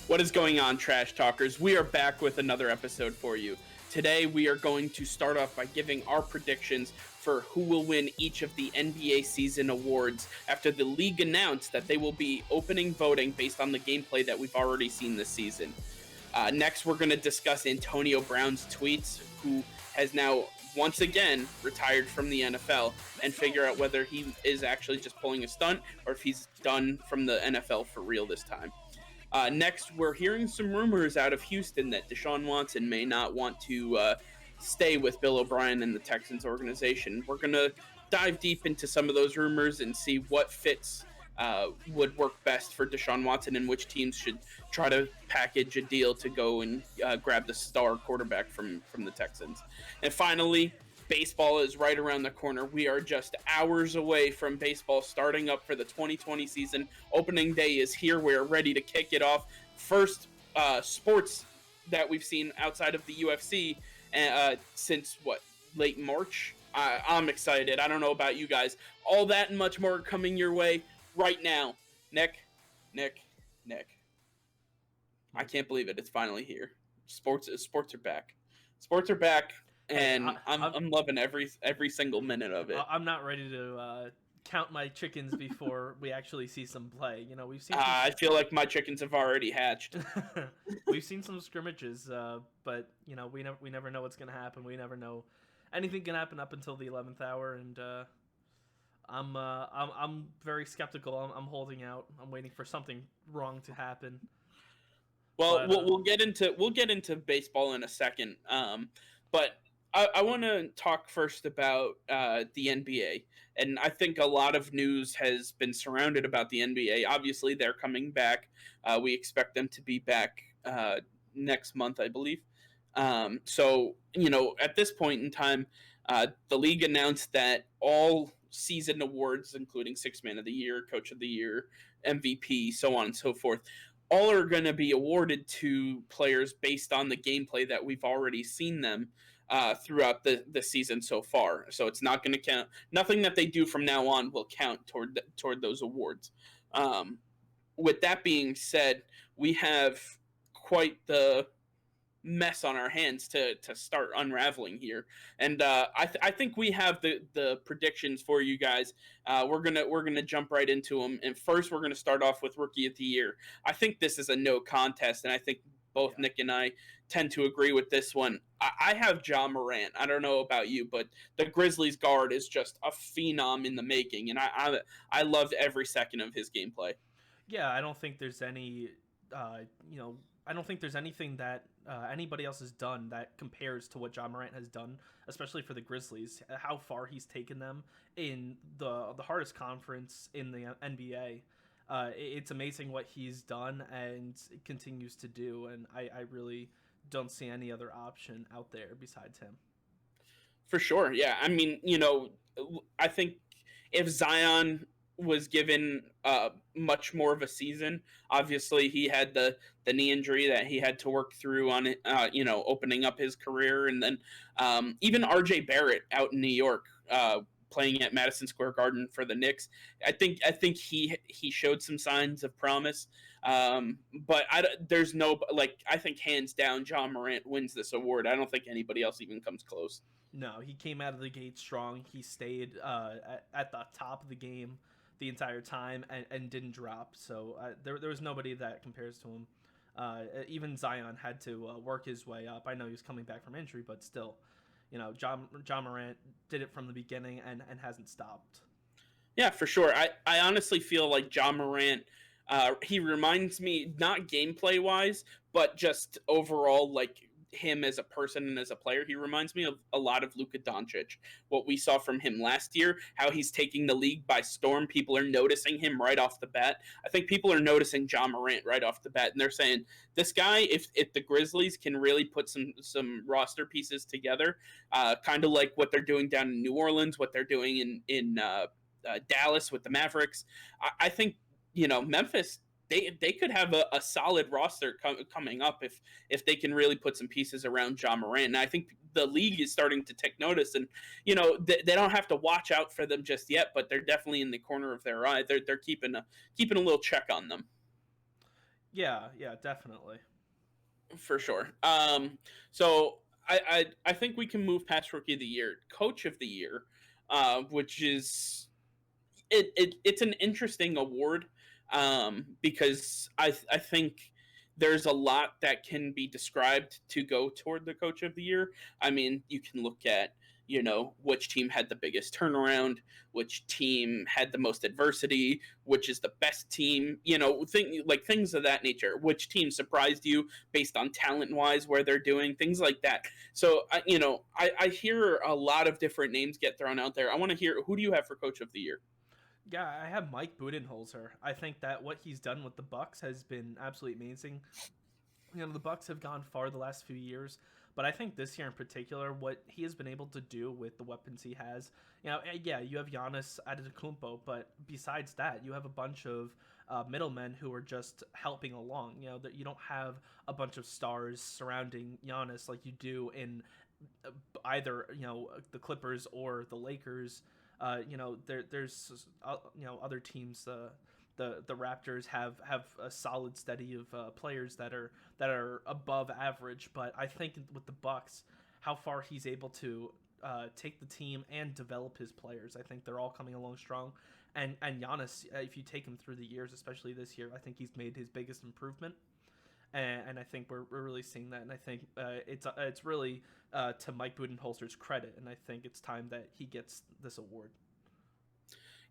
What is going on, Trash Talkers? We are back with another episode for you. Today, we are going to start off by giving our predictions for who will win each of the NBA season awards after the league announced that they will be opening voting based on the gameplay that we've already seen this season. Next, we're going to discuss Antonio Brown's tweets, who has now once again retired from the NFL, and figure out whether he is actually just pulling a stunt or if he's done from the NFL for real this time. Next, we're hearing some rumors out of Houston that Deshaun Watson may not want to stay with Bill O'Brien and the Texans organization. We're going to dive deep into some of those rumors and see what fits would work best for Deshaun Watson and which teams should try to package a deal to go and grab the star quarterback from the Texans. And finally, baseball is right around the corner. We are just hours away from baseball starting up for the 2020 season. Opening day is here. We're ready to kick it off. First sports that we've seen outside of the UFC since, late March? I'm excited. I don't know about you guys. All that and much more coming your way right now. Nick. I can't believe it. It's finally here. Sports are back. Sports are back. And I'm loving every single minute of it. I'm not ready to count my chickens before we actually see some play. You know, we've seen. I feel like my chickens have already hatched. We've seen some scrimmages, but you know, we never know what's gonna happen. We never know anything can happen up until the 11th hour, and I'm very skeptical. I'm holding out. I'm waiting for something wrong to happen. Well, we'll get into baseball in a second, but. I want to talk first about the NBA, and I think a lot of news has been surrounded about the NBA. Obviously, they're coming back. We expect them to be back next month, I believe. So, you know, at this point in time, the league announced that all season awards, including Sixth Man of the Year, Coach of the Year, MVP, so on and so forth, all are going to be awarded to players based on the gameplay that we've already seen them throughout the season so far. So it's not going to count. Nothing that they do from now on will count toward those awards. With that being said, we have quite the mess on our hands to start unraveling here, and I think we have the predictions for you guys. We're gonna jump right into them, and first we're gonna start off with Rookie of the Year. I think this is a no contest, and I think both Nick and I tend to agree with this one. I have Ja Morant. I don't know about you, but the Grizzlies guard is just a phenom in the making, and I loved every second of his gameplay. Yeah, I don't think there's any, I don't think there's anything that anybody else has done that compares to what Ja Morant has done, especially for the Grizzlies. How far he's taken them in the hardest conference in the NBA. It's amazing what he's done and continues to do, and I really don't see any other option out there besides him. For sure, yeah. I mean, you know, I think if Zion was given much more of a season, obviously he had the knee injury that he had to work through on it, opening up his career, and then even RJ Barrett out in New York. Playing at Madison Square Garden for the Knicks, I think he showed some signs of promise, but there's no, I think hands down Ja Morant wins this award. I don't think anybody else even comes close. No, he came out of the gate strong. He stayed at the top of the game the entire time and didn't drop. So there was nobody that compares to him. Even Zion had to work his way up. I know he was coming back from injury, but still. You know, Ja Morant did it from the beginning and hasn't stopped. Yeah, for sure. I honestly feel like Ja Morant, he reminds me, not gameplay-wise, but just overall, like, him as a person and as a player, he reminds me of a lot of Luka Doncic. What we saw from him last year, how he's taking the league by storm. People are noticing him right off the bat. I think people are noticing Ja Morant right off the bat, and they're saying, this guy, if the Grizzlies can really put some roster pieces together, kind of like what they're doing down in New Orleans, what they're doing in Dallas with the Mavericks, I think, you know, Memphis, they could have a solid roster coming up if they can really put some pieces around Ja Morant. And I think the league is starting to take notice, and you know they don't have to watch out for them just yet, but they're definitely in the corner of their eye. They're keeping a little check on them. Yeah, definitely. For sure. So I think we can move past rookie of the year, coach of the year, which is it's an interesting award, because I think there's a lot that can be described to go toward the coach of the year. I mean, you can look at, which team had the biggest turnaround, which team had the most adversity, which is the best team, things of that nature. Which team surprised you based on talent wise, where they're doing things like that. So I hear a lot of different names get thrown out there. I want to hear, who do you have for coach of the year? Yeah, I have Mike Budenholzer. I think that what he's done with the Bucks has been absolutely amazing. The Bucks have gone far the last few years, but I think this year in particular, what he has been able to do with the weapons he has, yeah, you have Giannis Antetokounmpo, but besides that, you have a bunch of middlemen who are just helping along. That you don't have a bunch of stars surrounding Giannis like you do in either the Clippers or the Lakers. There's other teams. The Raptors have a solid steady of players that are above average, but I think with the Bucks, how far he's able to take the team and develop his players, I think they're all coming along strong. And Giannis, if you take him through the years, especially this year, I think he's made his biggest improvement. And I think we're really seeing that, and I think it's really to Mike Budenholzer's credit, and I think it's time that he gets this award.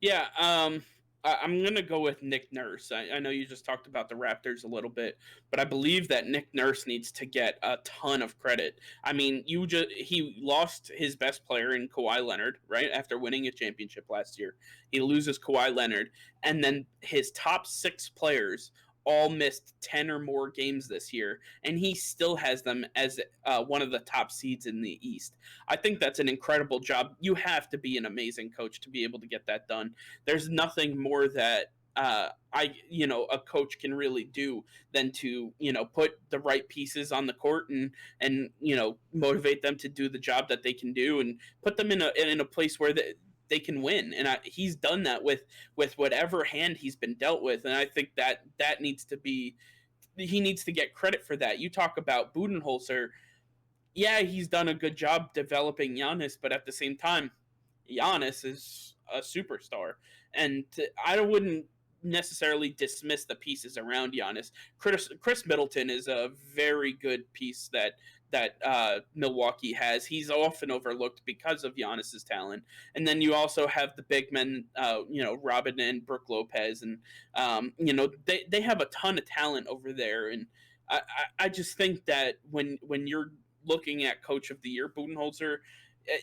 Yeah, I'm gonna go with Nick Nurse. I know you just talked about the Raptors a little bit, but I believe that Nick Nurse needs to get a ton of credit. I mean, he lost his best player in Kawhi Leonard, right, after winning a championship last year. He loses Kawhi Leonard, and then his top 6 players all missed 10 or more games this year, and he still has them as one of the top seeds in the East. I think that's an incredible job. You have to be an amazing coach to be able to get that done. There's nothing more that a coach can really do than to put the right pieces on the court and motivate them to do the job that they can do, and put them in a place where they can win. And he's done that with whatever hand he's been dealt with, and I think that needs to be, he needs to get credit for that. You talk about Budenholzer. Yeah, he's done a good job developing Giannis, but at the same time, Giannis is a superstar, and I wouldn't necessarily dismiss the pieces around Giannis. Chris Middleton is a very good piece that Milwaukee has. He's often overlooked because of Giannis's talent, and then you also have the big men, Robin and Brooke Lopez, and they have a ton of talent over there, and I just think that when you're looking at coach of the year, Budenholzer,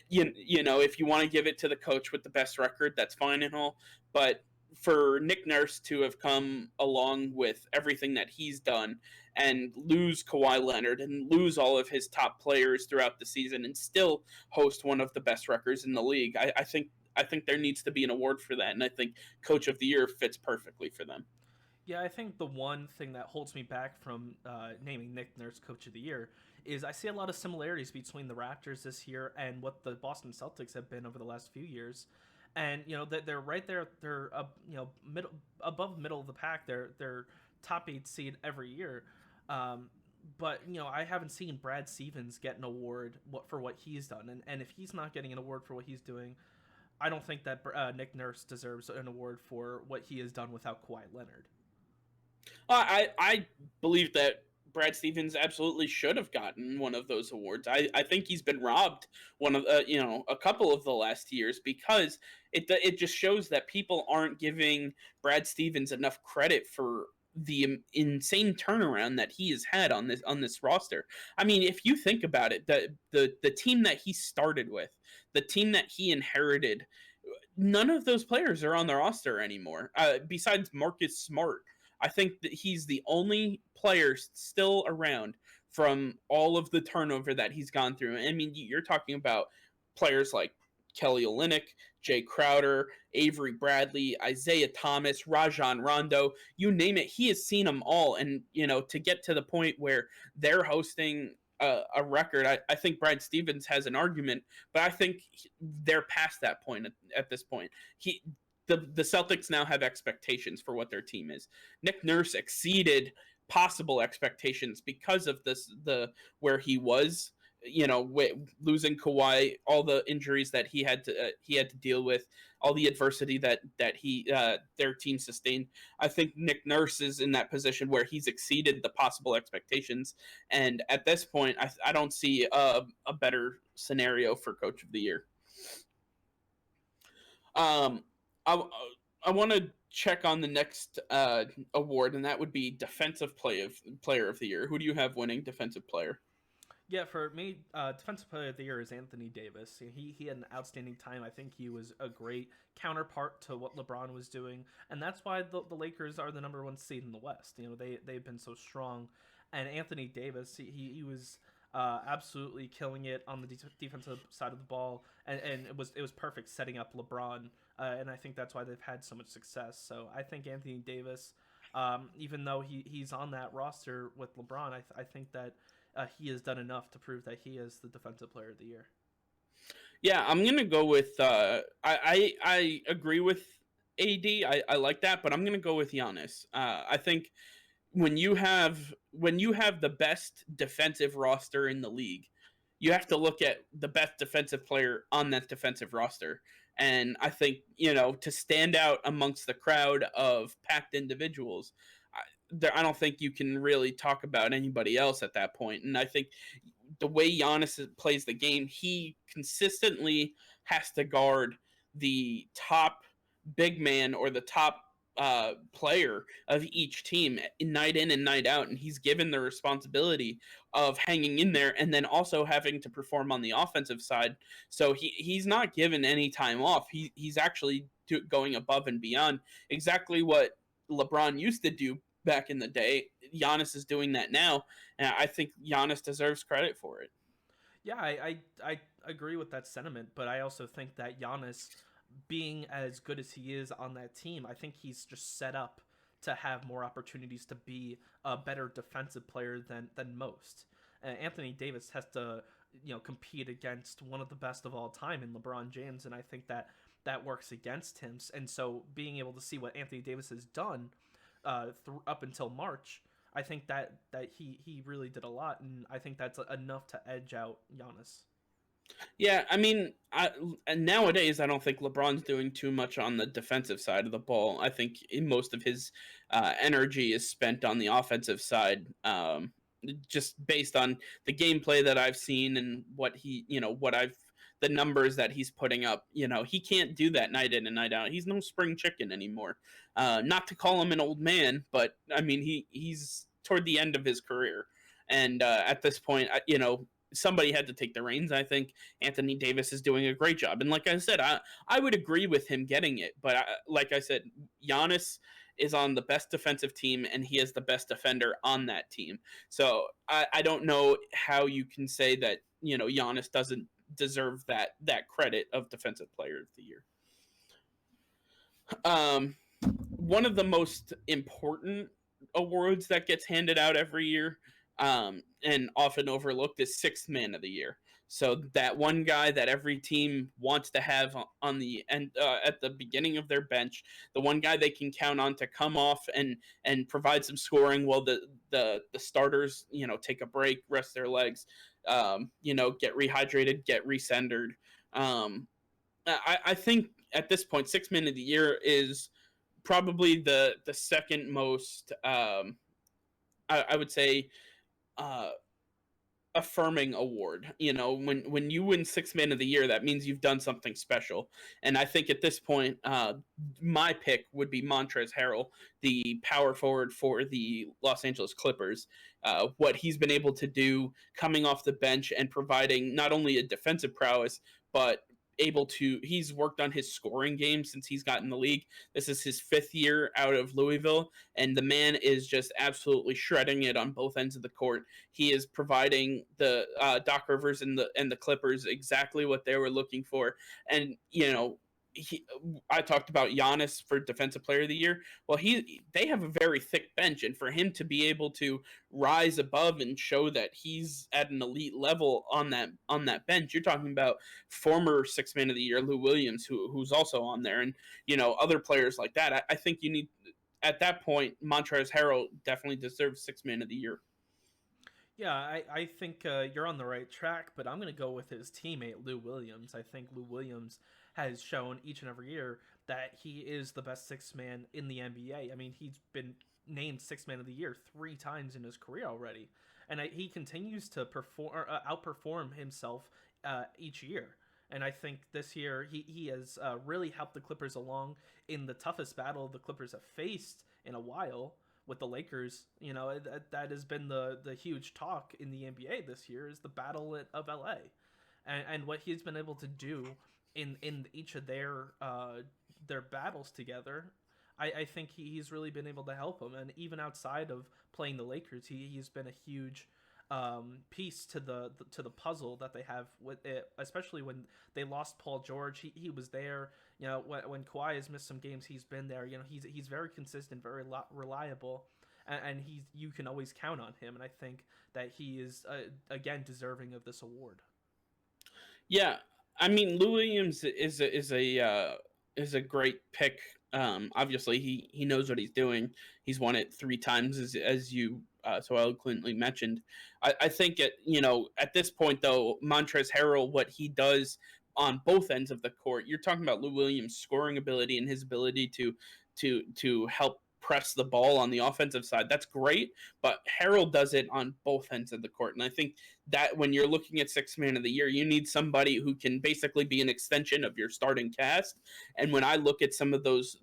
if you want to give it to the coach with the best record, that's fine and all. But for Nick Nurse to have come along with everything that he's done and lose Kawhi Leonard and lose all of his top players throughout the season and still host one of the best records in the league, I think there needs to be an award for that, and I think coach of the year fits perfectly for them. Yeah, I think the one thing that holds me back from naming Nick Nurse Coach of the Year is I see a lot of similarities between the Raptors this year and what the Boston Celtics have been over the last few years. And that they're right there, they're above middle of the pack. They're top 8 seed every year. But I haven't seen Brad Stevens get an award for what he's done, and if he's not getting an award for what he's doing, I don't think that Nick Nurse deserves an award for what he has done without Kawhi Leonard. I believe that Brad Stevens absolutely should have gotten one of those awards. I think he's been robbed one of a couple of the last years, because it just shows that people aren't giving Brad Stevens enough credit for the insane turnaround that he has had on this roster. I mean, if you think about it, the team that he started with, the team that he inherited, none of those players are on the roster anymore. Besides Marcus Smart, I think that he's the only player still around from all of the turnover that he's gone through. I mean, you're talking about players like Kelly Olynyk, Jay Crowder, Avery Bradley, Isaiah Thomas, Rajon Rondo, you name it. He has seen them all. And, to get to the point where they're hosting a record, I think Brad Stevens has an argument, but I think they're past that point at this point. The Celtics now have expectations for what their team is. Nick Nurse exceeded possible expectations because of where he was, losing Kawhi, all the injuries that he had to deal with, all the adversity that he their team sustained. I think Nick Nurse is in that position where he's exceeded the possible expectations, and at this point, I don't see a better scenario for Coach of the Year. Um, I I want to check on the next award, and that would be Defensive Player of the Year. Who do you have winning Defensive Player? Yeah, for me, Defensive Player of the Year is Anthony Davis. He had an outstanding time. I think he was a great counterpart to what LeBron was doing, and that's why the Lakers are the number one seed in the West. They've been so strong, and Anthony Davis, he was absolutely killing it on the defensive side of the ball, and it was perfect setting up LeBron, and I think that's why they've had so much success. So I think Anthony Davis, even though he's on that roster with LeBron, I think that he has done enough to prove that he is the Defensive Player of the Year. Yeah, I'm gonna go with. I agree with AD. I like that, but I'm gonna go with Giannis. I think when you have the best defensive roster in the league, you have to look at the best defensive player on that defensive roster. And I think, to stand out amongst the crowd of packed individuals, I don't think you can really talk about anybody else at that point. And I think the way Giannis plays the game, he consistently has to guard the top big man or the top player of each team night in and night out, and he's given the responsibility of hanging in there and then also having to perform on the offensive side. So he's not given any time off. He's actually going above and beyond exactly what LeBron used to do back in the day. Giannis is doing that now, and I think Giannis deserves credit for it. Yeah, I agree with that sentiment, but I also think that Giannis, being as good as he is on that team, I think he's just set up to have more opportunities to be a better defensive player than most. Anthony Davis has to compete against one of the best of all time in LeBron James, and I think that works against him. And so being able to see what Anthony Davis has done up until March, I think that he really did a lot, and I think that's enough to edge out Giannis. Yeah, I mean, nowadays I don't think LeBron's doing too much on the defensive side of the ball. I think most of his energy is spent on the offensive side, just based on the gameplay that I've seen and the numbers that he's putting up. He can't do that night in and night out. He's no spring chicken anymore. Not to call him an old man, but I mean, he's toward the end of his career, and at this point, somebody had to take the reins. I think Anthony Davis is doing a great job. And like I said, I would agree with him getting it. But like I said, Giannis is on the best defensive team, and he is the best defender on that team. So I don't know how you can say that, Giannis doesn't deserve that credit of Defensive Player of the Year. One of the most important awards that gets handed out every year, and often overlooked, is Sixth Man of the Year. So that one guy that every team wants to have on the end, at the beginning of their bench, the one guy they can count on to come off and provide some scoring while the starters take a break, rest their legs, get rehydrated, get recentered. I think at this point, Sixth Man of the Year is probably the second most, I would say, affirming award. When you win Sixth Man of the Year, that means you've done something special. And I think at this point, my pick would be Montrezl Harrell, the power forward for the Los Angeles Clippers. What he's been able to do coming off the bench and providing not only a defensive prowess, but he's worked on his scoring game since he's gotten the league. This is his 5th year out of Louisville, and the man is just absolutely shredding it on both ends of the court. He is providing the Doc Rivers and the Clippers exactly what they were looking for. And I talked about Giannis for Defensive Player of the Year. Well, they have a very thick bench, and for him to be able to rise above and show that he's at an elite level on that bench, you're talking about former Sixth Man of the Year Lou Williams, who's also on there, and other players like that. I think you need at that point, Montrezl Harrell definitely deserves Sixth Man of the Year. Yeah, I think you're on the right track, but I'm going to go with his teammate, Lou Williams. I think Lou Williams has shown each and every year that he is the best sixth man in the NBA. I mean, he's been named Sixth Man of the Year 3 times in his career already. And he continues to outperform himself each year. And I think this year he has really helped the Clippers along in the toughest battle the Clippers have faced in a while with the Lakers. You know, that has been the huge talk in the NBA this year is the battle of LA, and what he's been able to do in each of their battles together. I think he's really been able to help them, and even outside of playing the Lakers, he's been a huge piece to the puzzle that they have with it, especially when they lost Paul George. He was there. You know, when Kawhi has missed some games, he's been there. You know, he's very consistent, very reliable, and you can always count on him. And I think that he is again deserving of this award. Yeah, I mean, Lou Williams is a great pick. Obviously, he knows what he's doing. He's won it 3 times, as you so eloquently mentioned. I think at this point though, Montrezl Harrell, what he does on both ends of the court, you're talking about Lou Williams' scoring ability and his ability to help press the ball on the offensive side. That's great, but Harrell does it on both ends of the court. And I think that when you're looking at Sixth Man of the Year, you need somebody who can basically be an extension of your starting cast. And when I look at some of those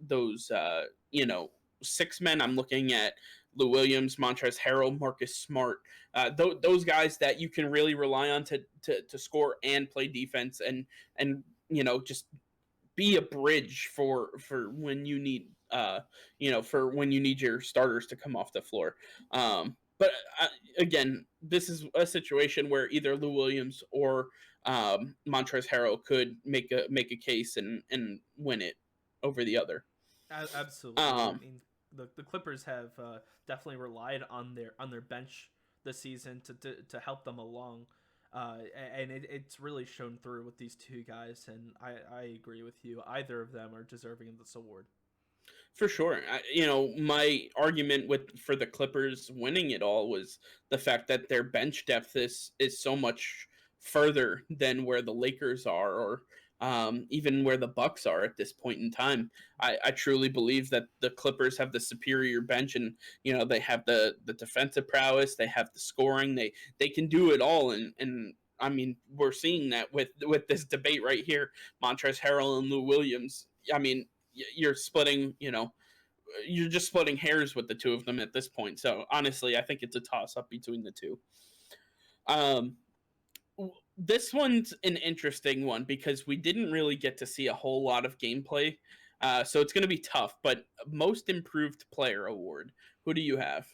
six men, I'm looking at Lou Williams, Montrezl Harrell, Marcus Smart, those guys that you can really rely on to score and play defense and just be a bridge for when you need for when you need your starters to come off the floor. But again, this is a situation where either Lou Williams or Montrezl Harrell could make a case and win it over the other. Absolutely. I mean, the Clippers have definitely relied on their bench this season to help them along. And it's really shown through with these two guys, and I agree with you. Either of them are deserving of this award. For sure. My argument for the Clippers winning it all was the fact that their bench depth is so much further than where the Lakers are, or even where the Bucks are at this point in time. I truly believe that the Clippers have the superior bench, and they have the defensive prowess, they have the scoring, they can do it all, and I mean, we're seeing that with this debate right here, Montrezl Harrell and Lou Williams. I mean, you're splitting, you're just splitting hairs with the two of them at this point. So honestly, I think it's a toss up between the two. This one's an interesting one because we didn't really get to see a whole lot of gameplay. So it's going to be tough, but most improved player award. Who do you have?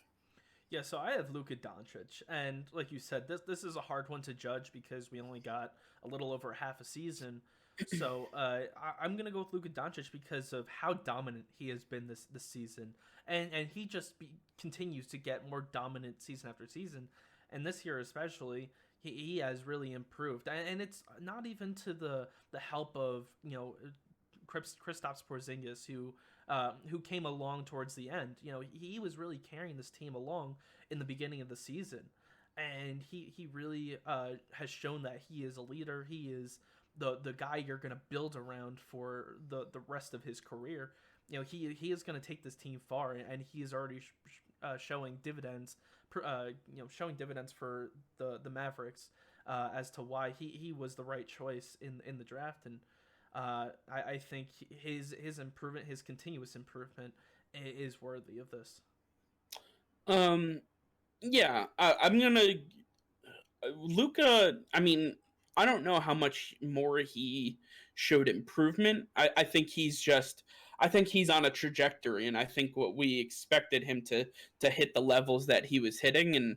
Yeah, so I have Luka Doncic, and like you said, this is a hard one to judge because we only got a little over half a season. So I'm gonna go with Luka Doncic because of how dominant he has been this season, and he just continues to get more dominant season after season, and this year especially, he has really improved, and it's not even to the help of Kristaps Porzingis who came along towards the end. He was really carrying this team along in the beginning of the season, and he really has shown that he is a leader. He is the guy you're going to build around for the rest of his career. He is going to take this team far, and he is already showing dividends. Showing dividends for the Mavericks as to why he was the right choice in the draft. And I think his improvement, his continuous improvement, is worthy of this. Yeah, I'm gonna Luka. I mean, I don't know how much more he showed improvement. I think he's on a trajectory, and I think what we expected him to hit the levels that he was hitting, and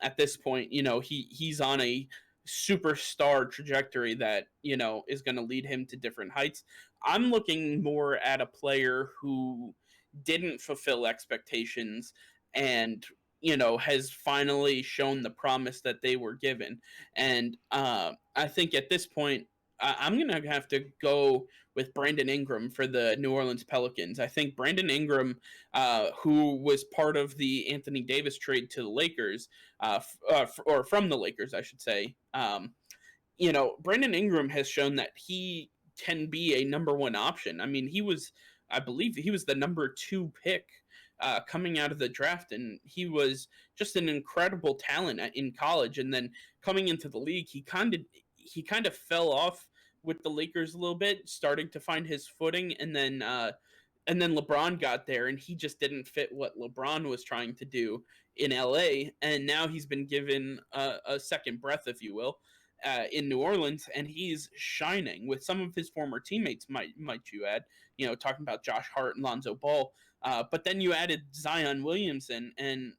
at this point, he's on a superstar trajectory that is going to lead him to different heights. I'm looking more at a player who didn't fulfill expectations and has finally shown the promise that they were given. And I think at this point, I'm going to have to go with Brandon Ingram for the New Orleans Pelicans. I think Brandon Ingram, who was part of the Anthony Davis trade to the Lakers, or from the Lakers, I should say, Brandon Ingram has shown that he can be a number one option. I mean, I believe he was the number two pick coming out of the draft, and he was just an incredible talent in college. And then coming into the league, he kind of fell off with the Lakers a little bit, starting to find his footing, and then LeBron got there, and he just didn't fit what LeBron was trying to do in LA. And now he's been given a second breath, if you will, in New Orleans, and he's shining with some of his former teammates. Might you add? Talking about Josh Hart and Lonzo Ball, but then you added Zion Williamson, and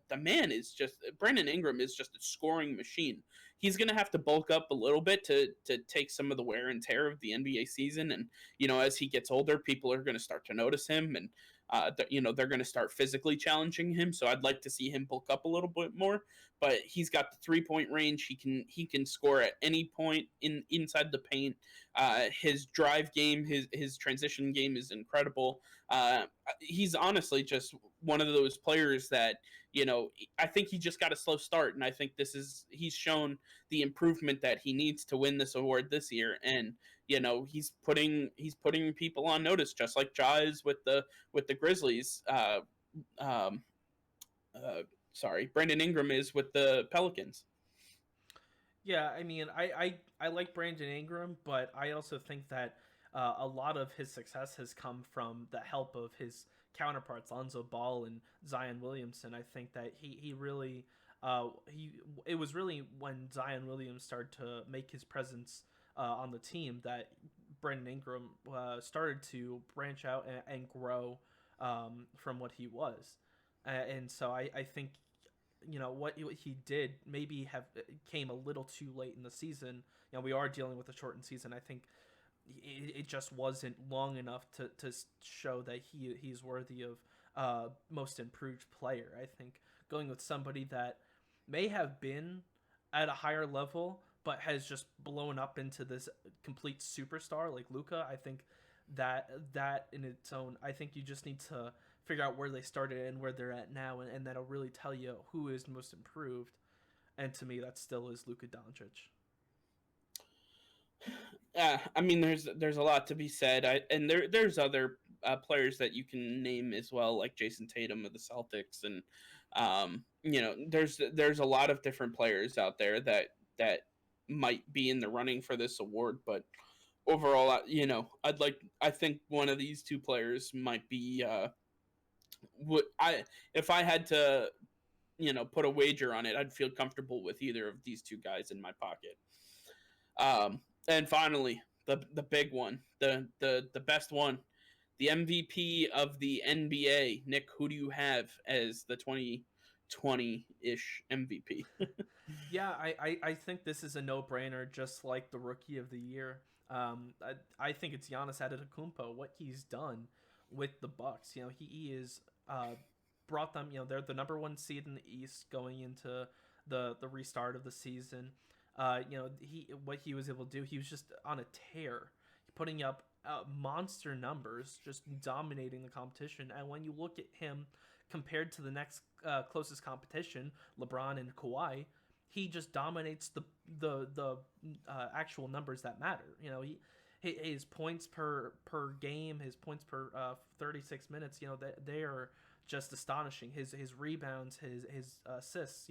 the man is just Brandon Ingram is just a scoring machine. He's going to have to bulk up a little bit to take some of the wear and tear of the NBA season, and as he gets older, people are going to start to notice him, and they're going to start physically challenging him. So I'd like to see him bulk up a little bit more. But he's got the 3-point range. He can score at any point inside the paint. His drive game, his transition game is incredible. He's honestly just one of those players that I think he just got a slow start, and I think he's shown the improvement that he needs to win this award this year, and he's putting people on notice, just like Ja is with the Grizzlies. Brandon Ingram is with the Pelicans. Yeah, I mean, I like Brandon Ingram, but I also think that a lot of his success has come from the help of his counterparts, Lonzo Ball and Zion Williamson. I think that he really it was really when Zion Williams started to make his presence on the team that Brandon Ingram started to branch out and grow from what he was. And so I think what he did maybe have came a little too late in the season. We are dealing with a shortened season. I think it just wasn't long enough to show that he's worthy of most improved player. I think going with somebody that may have been at a higher level but has just blown up into this complete superstar like Luka, I think that in its own, I think you just need to figure out where they started and where they're at now, and that'll really tell you who is most improved. And to me, that still is Luka Doncic. I mean, there's a lot to be said. And there's other players that you can name as well, like Jason Tatum of the Celtics, and there's a lot of different players out there that might be in the running for this award, but overall, I think one of these two players might be. If I had to, put a wager on it, I'd feel comfortable with either of these two guys in my pocket. And finally, the big one, the best one, the MVP of the NBA. Nick, who do you have as the 2020-ish MVP? Yeah, I think this is a no-brainer, just like the Rookie of the Year. I think it's Giannis Antetokounmpo. What he's done with the Bucks, he is brought them. They're the number one seed in the East going into the restart of the season. What he was able to do, he was just on a tear, putting up monster numbers, just dominating the competition. And when you look at him compared to the next closest competition, LeBron and Kawhi, he just dominates the actual numbers that matter. His points per game, his points per 36 minutes, they are just astonishing. His rebounds, his assists,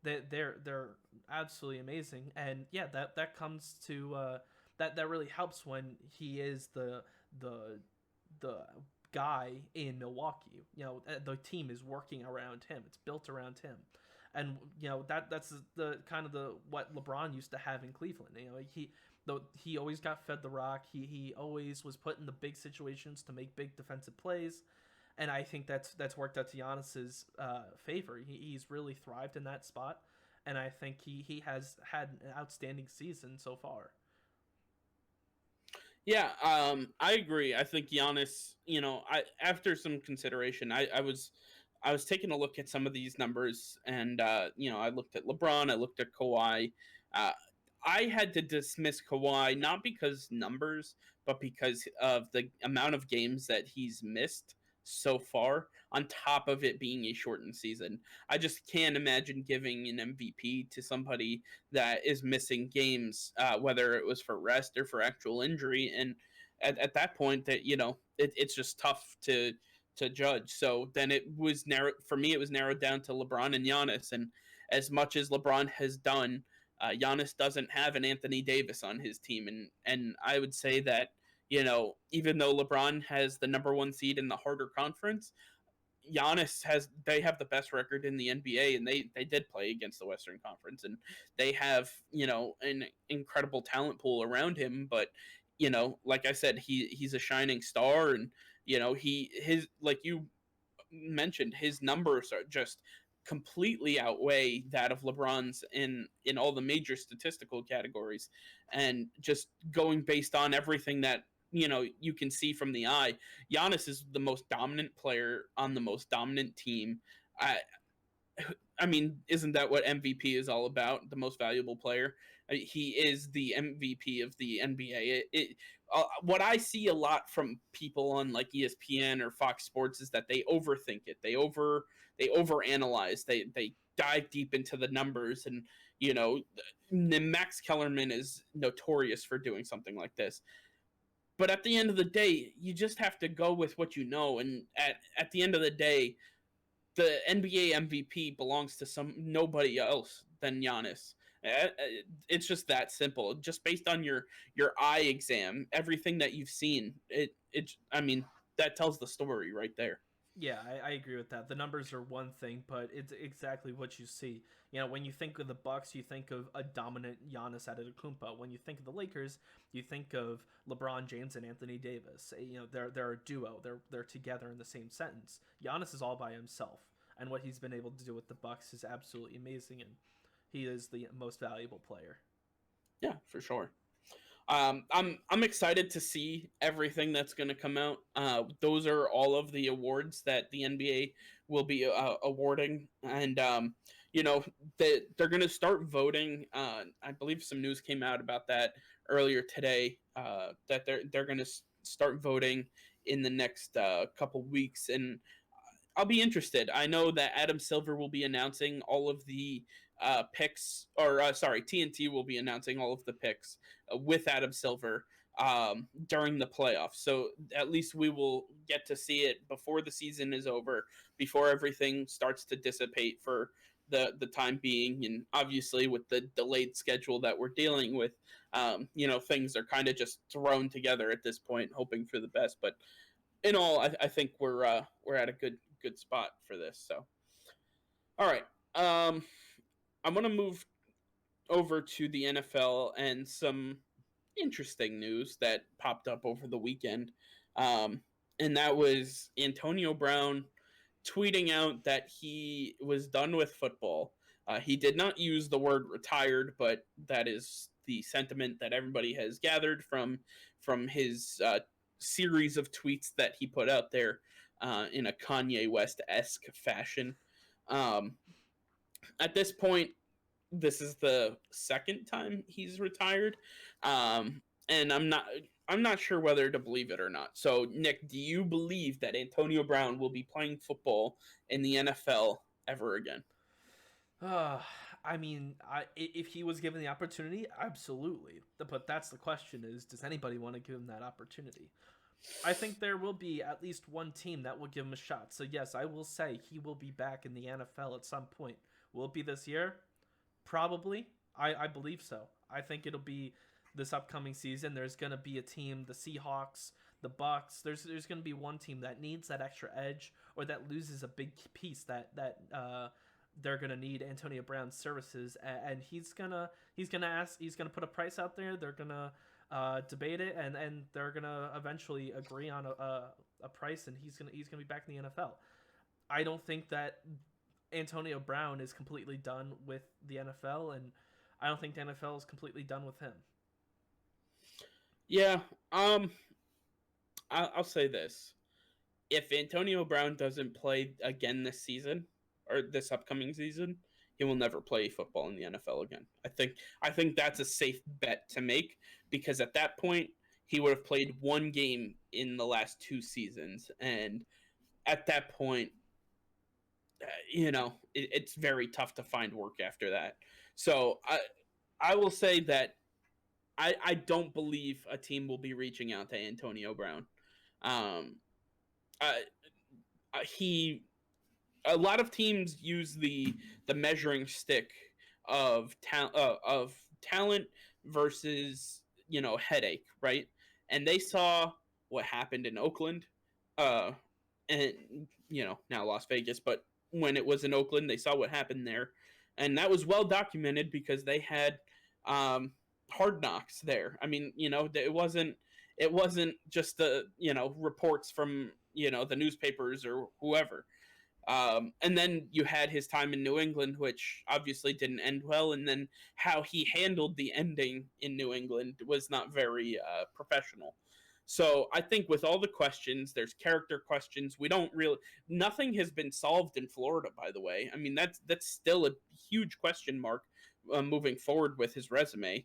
they're absolutely amazing. And yeah, that comes to that really helps when he is the guy in Milwaukee. The team is working around him. It's built around him. And that's the kind of what LeBron used to have in Cleveland. He always got fed the rock. He always was put in the big situations to make big defensive plays, and I think that's worked out to Giannis's favor. He's really thrived in that spot, and I think he has had an outstanding season so far. Yeah, I agree. I think Giannis, after some consideration, I was taking a look at some of these numbers, and I looked at LeBron, I looked at Kawhi. I had to dismiss Kawhi not because numbers, but because of the amount of games that he's missed so far, on top of it being a shortened season. I just can't imagine giving an MVP to somebody that is missing games, whether it was for rest or for actual injury. And at that point, that it's just tough to judge. So then it was narrow for me. It was narrowed down to LeBron and Giannis, and as much as LeBron has done, Giannis doesn't have an Anthony Davis on his team, and I would say that even though LeBron has the number one seed in the harder conference, they have the best record in the NBA, and they did play against the Western Conference, and they have an incredible talent pool around him. But like I said, he's a shining star, and his like you mentioned, his numbers are just completely outweigh that of LeBron's in all the major statistical categories. And just going based on everything that you can see from the eye, Giannis is the most dominant player on the most dominant team. I I mean, isn't that what MVP is all about? The most valuable player. He is the MVP of the NBA. What I see a lot from people on like ESPN or Fox Sports is that they overthink it. They overanalyze. They dive deep into the numbers, and Max Kellerman is notorious for doing something like this. But at the end of the day, you just have to go with what you know. And at the end of the day, the NBA MVP belongs to nobody else than Giannis. It's just that simple. Just based on your eye exam, everything that you've seen, I mean, that tells the story right there. Yeah, I agree with that. The numbers are one thing, but it's exactly what you see. When you think of the Bucks, you think of a dominant Giannis Antetokounmpo. When you think of the Lakers, you think of LeBron James and Anthony Davis. They're a duo. They're together in the same sentence. Giannis is all by himself, and what he's been able to do with the Bucks is absolutely amazing. And he is the most valuable player. Yeah, for sure. I'm excited to see everything that's going to come out. Those are all of the awards that the NBA will be awarding, and they're going to start voting. I believe some news came out about that earlier today. That they're going to start voting in the next couple weeks, and I'll be interested. I know that Adam Silver will be announcing all of the picks, or sorry, TNT will be announcing all of the picks with Adam Silver during the playoffs. So at least we will get to see it before the season is over, before everything starts to dissipate for the time being. And obviously, with the delayed schedule that we're dealing with, things are kind of just thrown together at this point, hoping for the best. But in all, I think we're at a good spot for this. So, all right. I'm gonna move over to the NFL and some interesting news that popped up over the weekend, and that was Antonio Brown tweeting out that he was done with football. He did not use the word retired, but that is the sentiment that everybody has gathered from his series of tweets that he put out there in a Kanye West-esque fashion. At this point, this is the second time he's retired, and I'm not sure whether to believe it or not. So, Nick, do you believe that Antonio Brown will be playing football in the NFL ever again? I mean, if he was given the opportunity, absolutely. But that's the question: is does anybody want to give him that opportunity? I think there will be at least one team that will give him a shot. So yes, I will say he will be back in the NFL at some point. Will it be this year? Probably. I believe so. I think it'll be this upcoming season. There's going to be a team, the Seahawks, the Bucks. There's going to be one team that needs that extra edge, or that loses a big piece that they're going to need Antonio Brown's services, and he's going to put a price out there. They're going to debate it, and they're going to eventually agree on a price, and he's going to be back in the NFL. I don't think that Antonio Brown is completely done with the NFL, and I don't think the NFL is completely done with him. Yeah, I'll say this: if Antonio Brown doesn't play again this season or this upcoming season, he will never play football in the NFL again. I think that's a safe bet to make, because at that point he would have played one game in the last 2 seasons, and at that point, it's very tough to find work after that. So I will say that I don't believe a team will be reaching out to Antonio Brown. Um, I, he A lot of teams use the measuring stick of talent versus headache, right? And they saw what happened in Oakland, uh, and now Las Vegas, but when it was in Oakland, they saw what happened there, and that was well documented because they had hard knocks there. I mean, it wasn't just the reports from the newspapers or whoever. And then you had his time in New England, which obviously didn't end well. And then how he handled the ending in New England was not very professional. So I think with all the questions, there's character questions. Nothing has been solved in Florida, by the way. I mean, that's still a huge question mark moving forward with his resume.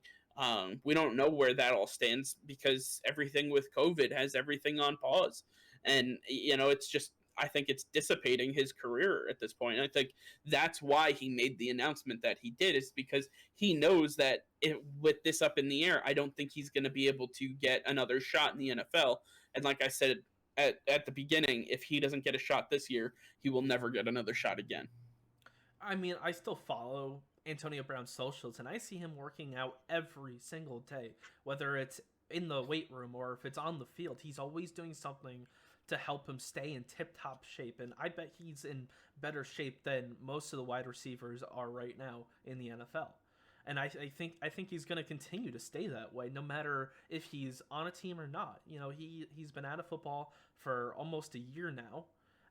We don't know where that all stands because everything with COVID has everything on pause. And, it's just, I think it's dissipating his career at this point. I think that's why he made the announcement that he did, is because he knows that with this up in the air, I don't think he's going to be able to get another shot in the NFL. And like I said at the beginning, if he doesn't get a shot this year, he will never get another shot again. I mean, I still follow Antonio Brown's socials, and I see him working out every single day, whether it's in the weight room or if it's on the field. He's always doing something to help him stay in tip-top shape, and I bet he's in better shape than most of the wide receivers are right now in the NFL. And I think he's going to continue to stay that way, no matter if he's on a team or not. He's been out of football for almost a year now,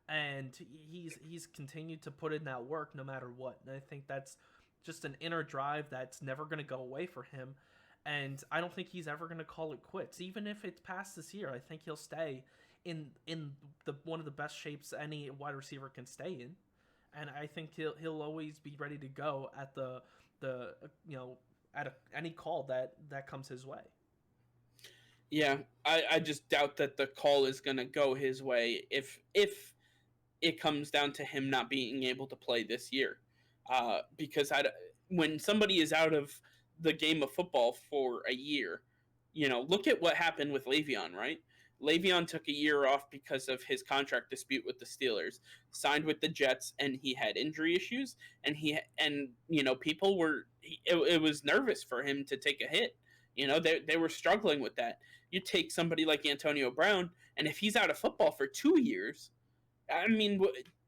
and he's continued to put in that work no matter what. And I think that's just an inner drive that's never going to go away for him. And I don't think he's ever going to call it quits, even if it's past this year. I think he'll stay in the one of the best shapes any wide receiver can stay in, and I think he'll always be ready to go at any call that comes his way. Yeah, I just doubt that the call is going to go his way if it comes down to him not being able to play this year, because when somebody is out of the game of football for a year, look at what happened with Le'Veon, right? Le'Veon took a year off because of his contract dispute with the Steelers, signed with the Jets, and he had injury issues, and people were it was nervous for him to take a hit. They were struggling with that. You take somebody like Antonio Brown, and if he's out of football for 2 years, I mean,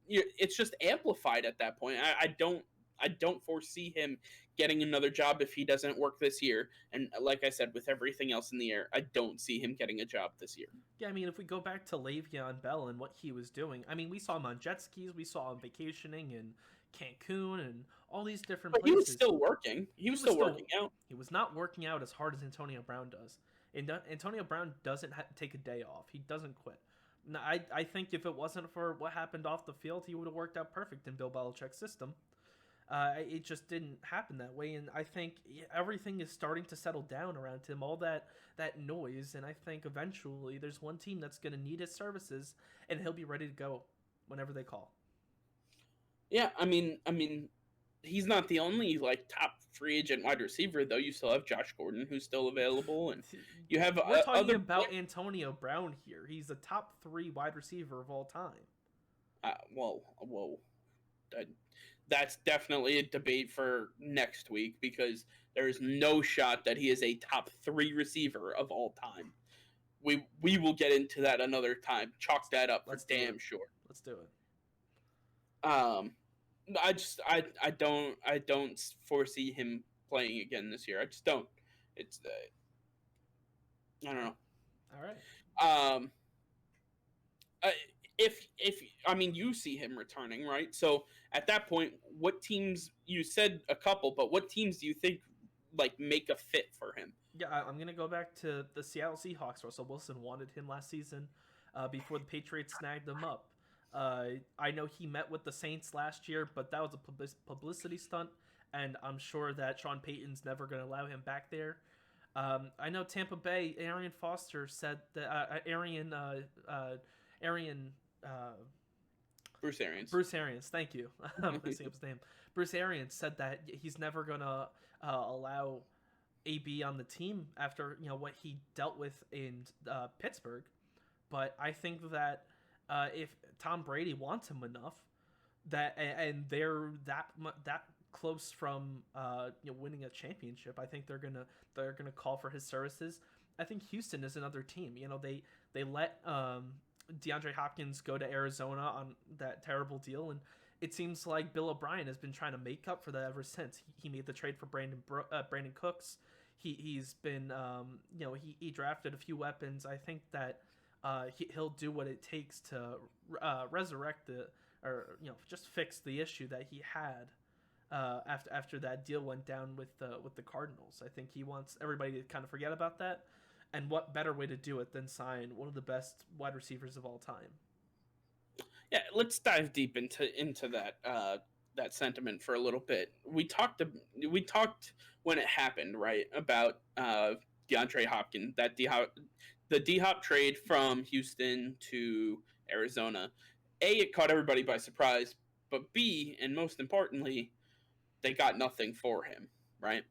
it's just amplified at that point. I don't foresee him getting another job if he doesn't work this year. And like I said, with everything else in the air, I don't see him getting a job this year. Yeah, I mean, if we go back to Le'Veon Bell and what he was doing, I mean, we saw him on jet skis, we saw him vacationing in Cancun and all these different places. He was still working. He was still working out. He was not working out as hard as Antonio Brown does. And Antonio Brown doesn't take a day off. He doesn't quit. Now, I think if it wasn't for what happened off the field, he would have worked out perfect in Bill Belichick's system. It just didn't happen that way, and I think everything is starting to settle down around him, all that noise, and I think eventually there's one team that's going to need his services, and he'll be ready to go whenever they call. Yeah, I mean, he's not the only top free agent wide receiver, though. You still have Josh Gordon, who's still available, and you have we're talking about Antonio Brown here. He's the top 3 wide receiver of all time. Whoa. That's definitely a debate for next week, because there is no shot that he is a top 3 receiver of all time. We will get into that another time. Chalk that up for damn sure. Let's do it. I don't foresee him playing again this year. I just don't. It's I don't know. All right. If you see him returning, right? So at that point, what teams, you said a couple, but what teams do you think make a fit for him? Yeah, I'm gonna go back to the Seattle Seahawks. Russell Wilson wanted him last season, before the Patriots snagged him up. I know he met with the Saints last year, but that was a publicity stunt, and I'm sure that Sean Payton's never going to allow him back there. I know Tampa Bay. Arian Foster said that Arian Bruce Arians. Thank you. I'm messing up his name. Bruce Arians said that he's never gonna allow AB on the team after what he dealt with in Pittsburgh. But I think that if Tom Brady wants him enough, and they're that close from winning a championship, I think they're gonna call for his services. I think Houston is another team. They let DeAndre Hopkins go to Arizona on that terrible deal, and it seems like Bill O'Brien has been trying to make up for that ever since. He made the trade for Brandon Cooks. He's been he drafted a few weapons. I think that he'll do what it takes to resurrect just fix the issue that he had after that deal went down with the Cardinals. I think he wants everybody to kind of forget about that. And what better way to do it than sign one of the best wide receivers of all time? Yeah, let's dive deep into that sentiment for a little bit. We talked when it happened, right, about DeAndre Hopkins, the D Hop trade from Houston to Arizona. A, it caught everybody by surprise, but B, and most importantly, they got nothing for him, right?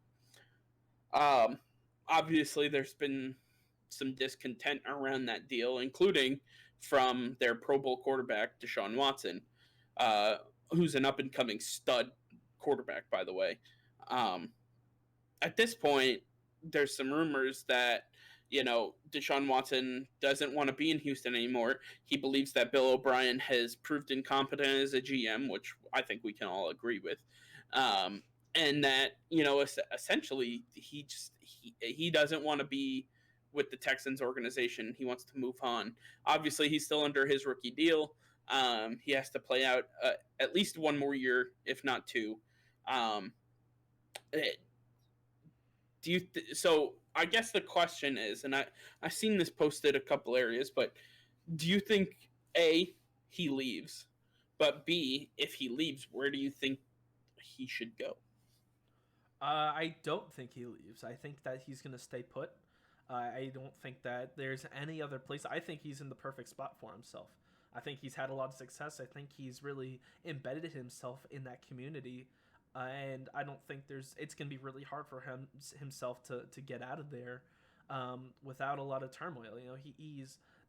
Obviously, there's been some discontent around that deal, including from their Pro Bowl quarterback, Deshaun Watson, who's an up-and-coming stud quarterback, by the way. At this point, there's some rumors that, Deshaun Watson doesn't want to be in Houston anymore. He believes that Bill O'Brien has proved incompetent as a GM, which I think we can all agree with. And that, essentially he doesn't want to be with the Texans organization. He wants to move on. Obviously, he's still under his rookie deal. He has to play out at least one more year, if not two. So I guess the question is, and I've seen this posted a couple areas, but do you think A, he leaves, but B, if he leaves, where do you think he should go? I don't think he leaves. I think that he's going to stay put. I don't think that there's any other place. I think he's in the perfect spot for himself. I think he's had a lot of success. I think he's really embedded himself in that community. And I don't think it's going to be really hard for himself to get out of there without a lot of turmoil.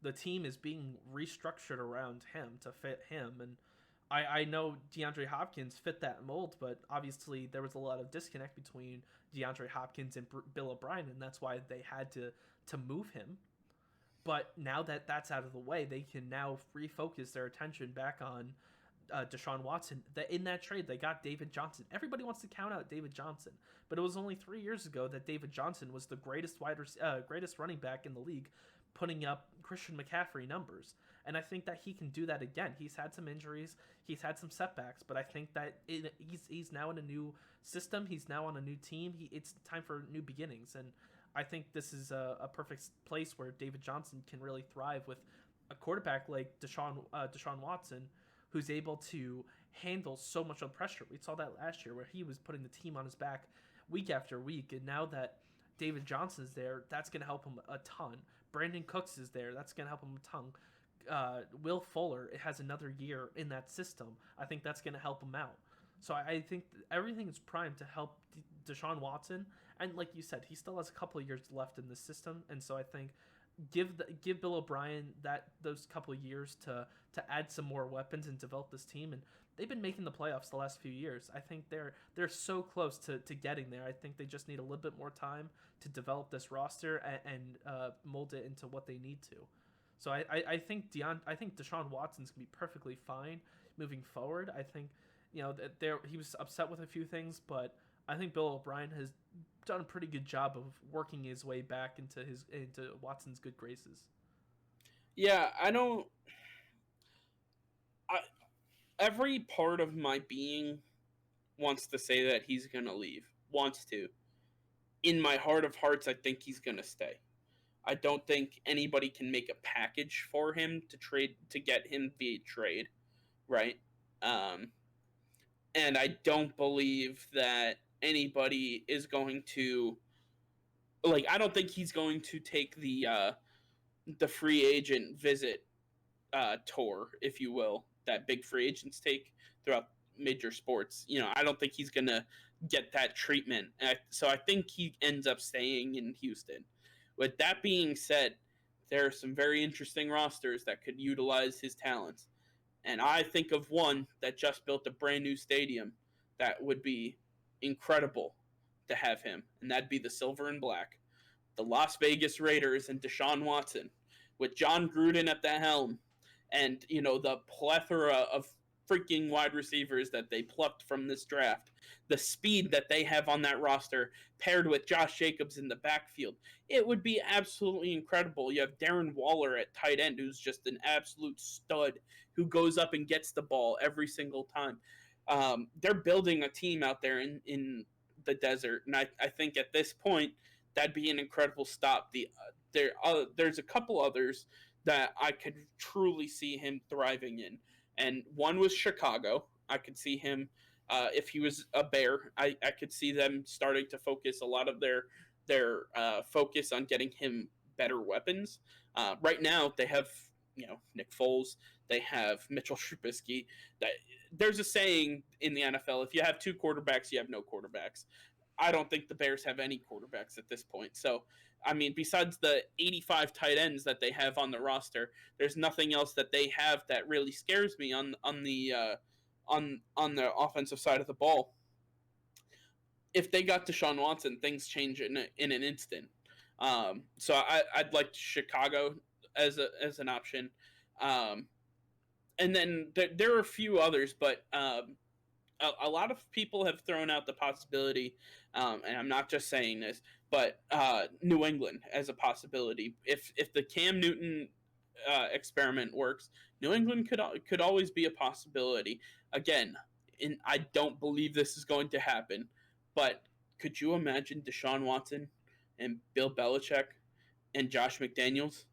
The team is being restructured around him to fit him. And I know DeAndre Hopkins fit that mold, but obviously there was a lot of disconnect between DeAndre Hopkins and Bill O'Brien, and that's why they had to move him. But now that that's out of the way, they can now refocus their attention back on Deshaun Watson. In that trade, they got David Johnson. Everybody wants to count out David Johnson, but it was only 3 years ago that David Johnson was the greatest running back in the league, putting up Christian McCaffrey numbers. And I think that he can do that again. He's had some injuries, he's had some setbacks, but I think that he's now in a new system. He's now on a new team. It's time for new beginnings, and I think this is a perfect place where David Johnson can really thrive with a quarterback like Deshaun Watson, who's able to handle so much of pressure. We saw that last year where he was putting the team on his back week after week, and now that David Johnson is there, that's going to help him a ton. Brandon Cooks is there, that's going to help him a ton. Will Fuller has another year in that system. I think that's going to help him out. So I think everything is primed to help Deshaun Watson. And like you said, he still has a couple of years left in the system. And so I think give Bill O'Brien those couple of years to add some more weapons and develop this team. And they've been making the playoffs the last few years. I think they're so close to getting there. I think they just need a little bit more time to develop this roster and mold it into what they need to. So I think Deshaun Watson's gonna be perfectly fine moving forward. I think he was upset with a few things, but I think Bill O'Brien has done a pretty good job of working his way back into Watson's good graces. Yeah, every part of my being wants to say that he's gonna leave. Wants to. In my heart of hearts, I think he's gonna stay. I don't think anybody can make a package for him to get him via trade. right? Um, and I don't believe that anybody is going to like. I don't think he's going to take the free agent visit tour, if you will, that big free agents take throughout major sports. I don't think he's gonna get that treatment. So I think he ends up staying in Houston. With that being said, there are some very interesting rosters that could utilize his talents. And I think of one that just built a brand new stadium that would be incredible to have him, and that'd be the Silver and Black, the Las Vegas Raiders and Deshaun Watson, with John Gruden at the helm, and the plethora of freaking wide receivers that they plucked from this draft, the speed that they have on that roster, paired with Josh Jacobs in the backfield, it would be absolutely incredible. You have Darren Waller at tight end, who's just an absolute stud, who goes up and gets the ball every single time. They're building a team out there in the desert, and I think at this point that'd be an incredible stop. There's a couple others that I could truly see him thriving in, and one was Chicago. I could see him if he was a Bear. I could see them starting to focus a lot of their focus on getting him better weapons. Right now, they have Nick Foles. They have Mitchell Trubisky. That there's a saying in the NFL: if you have two quarterbacks, you have no quarterbacks. I don't think the Bears have any quarterbacks at this point. So, I mean, besides the 85 tight ends that they have on the roster, there's nothing else that they have that really scares me on the offensive side of the ball. If they got Deshaun Watson, things change in an instant. So I'd like Chicago as an option. And then there are a few others, but a lot of people have thrown out the possibility, and I'm not just saying this, but New England as a possibility. If the Cam Newton experiment works, New England could always be a possibility. Again, I don't believe this is going to happen, but could you imagine Deshaun Watson and Bill Belichick and Josh McDaniels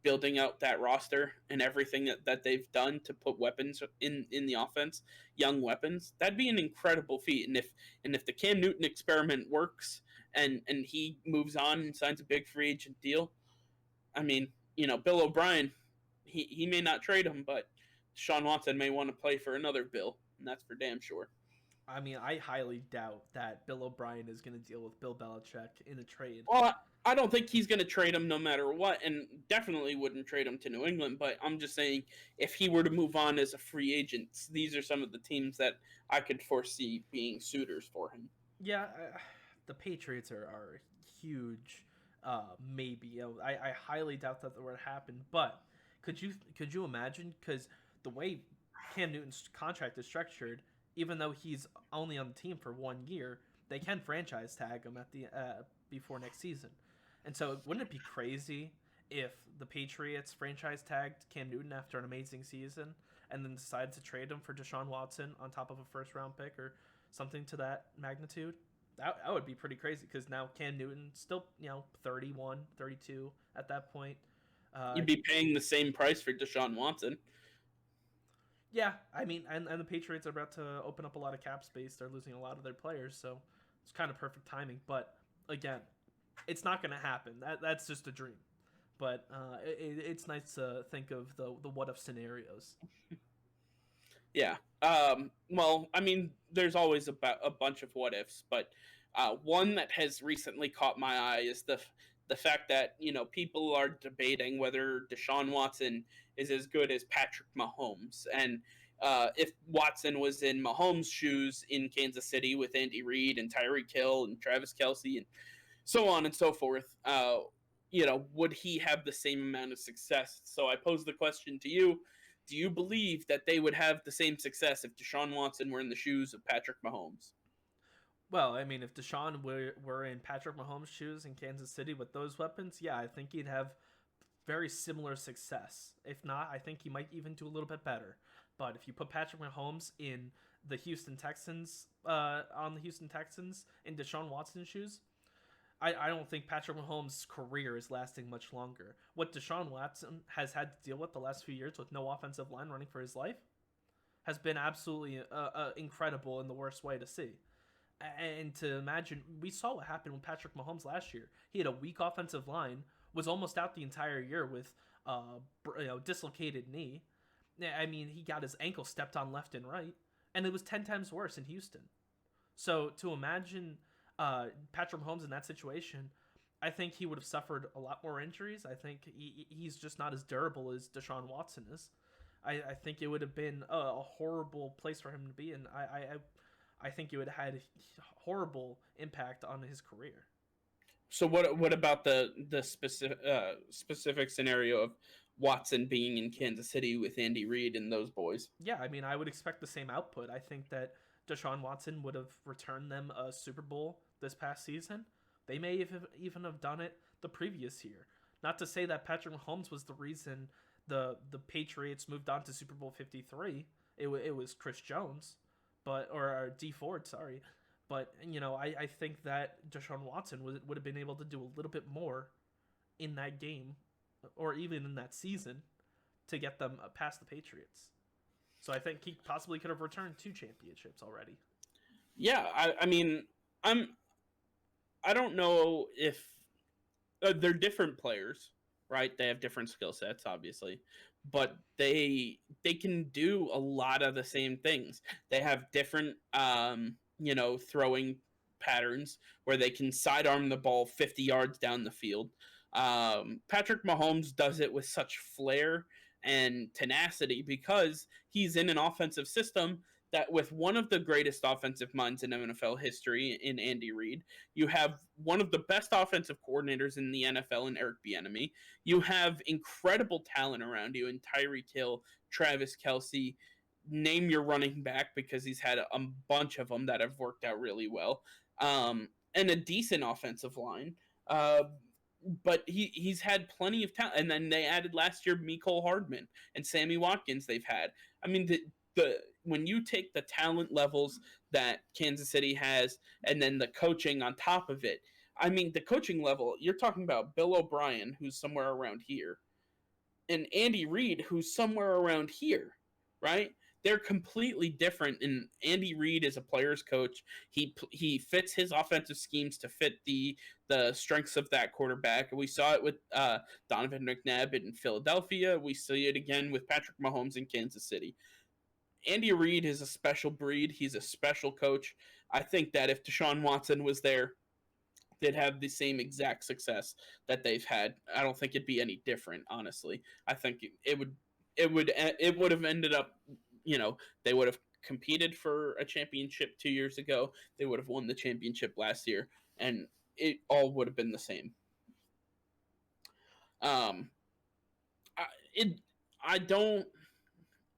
building out that roster and everything that they've done to put weapons in the offense, young weapons? That'd be an incredible feat. And if the Cam Newton experiment works and he moves on and signs a big free agent deal, I mean, Bill O'Brien, he may not trade him, but Deshaun Watson may want to play for another Bill, and that's for damn sure. I mean, I highly doubt that Bill O'Brien is going to deal with Bill Belichick in a trade. Well, I don't think he's going to trade him no matter what, and definitely wouldn't trade him to New England. But I'm just saying, if he were to move on as a free agent, these are some of the teams that I could foresee being suitors for him. Yeah, the Patriots are huge. Maybe I highly doubt that would happen. But could you imagine? Because the way Cam Newton's contract is structured, even though he's only on the team for 1 year, they can franchise tag him at the before next season. And so, wouldn't it be crazy if the Patriots franchise tagged Cam Newton after an amazing season and then decided to trade him for Deshaun Watson on top of a first-round pick or something to that magnitude? That would be pretty crazy because now Cam Newton still, 31, 32 at that point. You'd be paying the same price for Deshaun Watson. Yeah, I mean, and the Patriots are about to open up a lot of cap space. They're losing a lot of their players, so it's kind of perfect timing. But again, it's not going to happen. That's just a dream. But it's nice to think of the what if scenarios. Yeah. Well, I mean, there's always a bunch of what ifs, but one that has recently caught my eye is the fact that people are debating whether Deshaun Watson is as good as Patrick Mahomes, and if Watson was in Mahomes' shoes in Kansas City with Andy Reid and Tyreek Hill and Travis Kelce and so on and so forth, would he have the same amount of success? So I pose the question to you: do you believe that they would have the same success if Deshaun Watson were in the shoes of Patrick Mahomes? Well, I mean, if Deshaun were in Patrick Mahomes' shoes in Kansas City with those weapons, yeah, I think he'd have very similar success. If not, I think he might even do a little bit better. But if you put Patrick Mahomes in the Houston Texans, on the Houston Texans in Deshaun Watson's shoes, I don't think Patrick Mahomes' career is lasting much longer. What Deshaun Watson has had to deal with the last few years with no offensive line running for his life, has been absolutely incredible in the worst way to see. And to imagine, we saw what happened with Patrick Mahomes last year. He had a weak offensive line, was almost out the entire year with dislocated knee. I mean, he got his ankle stepped on left and right, and it was 10 times worse in Houston. So to imagine Patrick Mahomes in that situation, I think he would have suffered a lot more injuries. I think he's just not as durable as Deshaun Watson is. I think it would have been a horrible place for him to be, and I think it would have had a horrible impact on his career. So what about the specific scenario of Watson being in Kansas City with Andy Reid and those boys? Yeah, I mean, I would expect the same output. I think that Deshaun Watson would have returned them a Super Bowl this past season. They may even have done it the previous year. Not to say that Patrick Mahomes was the reason the Patriots moved on to Super Bowl 53. It was Chris Jones, or D Ford, sorry. But I think that Deshaun Watson would have been able to do a little bit more in that game, or even in that season, to get them past the Patriots. So I think he possibly could have returned 2 championships already. Yeah, I mean, I don't know if they're different players, right? They have different skill sets, obviously, but they can do a lot of the same things. They have different, throwing patterns where they can sidearm the ball 50 yards down the field. Patrick Mahomes does it with such flair and tenacity because he's in an offensive system that, with one of the greatest offensive minds in NFL history in Andy Reid, you have one of the best offensive coordinators in the NFL in Eric Bieniemy. You have incredible talent around you in Tyreek Hill, Travis Kelce. Name your running back, because he's had a bunch of them that have worked out really well, and a decent offensive line. But he's had plenty of talent. And then they added last year Mecole Hardman and Sammy Watkins. They've had. I mean, the when you take the talent levels that Kansas City has and then the coaching on top of it, I mean, the coaching level, you're talking about Bill O'Brien, who's somewhere around here, and Andy Reid, who's somewhere around here, right? They're completely different. And Andy Reid is a player's coach. He fits his offensive schemes to fit the strengths of that quarterback. We saw it with Donovan McNabb in Philadelphia. We see it again with Patrick Mahomes in Kansas City. Andy Reid is a special breed. He's a special coach. I think that if Deshaun Watson was there, they'd have the same exact success that they've had. I don't think it'd be any different, honestly. I think it would have ended up, they would have competed for a championship 2 years ago. They would have won the championship last year, and it all would have been the same.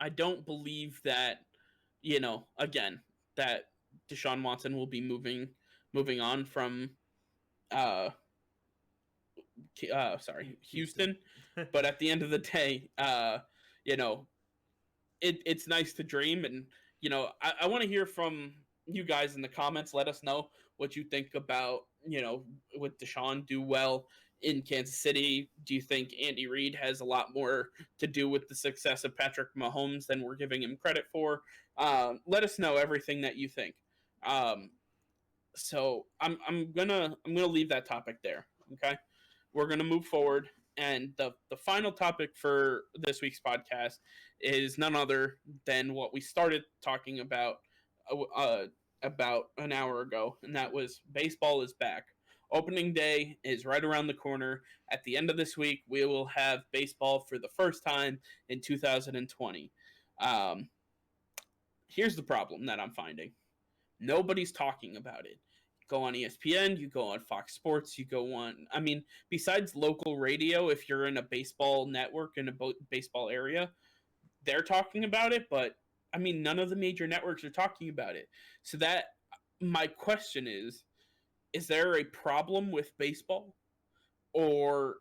I don't believe that, again, that Deshaun Watson will be moving on from Houston. But at the end of the day, it's nice to dream. And, I want to hear from you guys in the comments. Let us know what you think about, with Deshaun do well in Kansas City. Do you think Andy Reid has a lot more to do with the success of Patrick Mahomes than we're giving him credit for? Let us know everything that you think. So I'm gonna leave that topic there. Okay, we're gonna move forward, and the final topic for this week's podcast is none other than what we started talking about an hour ago, and that was baseball is back. Opening day is right around the corner. At the end of this week, we will have baseball for the first time in 2020. Here's the problem that I'm finding. Nobody's talking about it. You go on ESPN, you go on Fox Sports, you go on, besides local radio, if you're in a baseball network in a baseball area, they're talking about it, but none of the major networks are talking about it. So that, my question is there a problem with baseball, or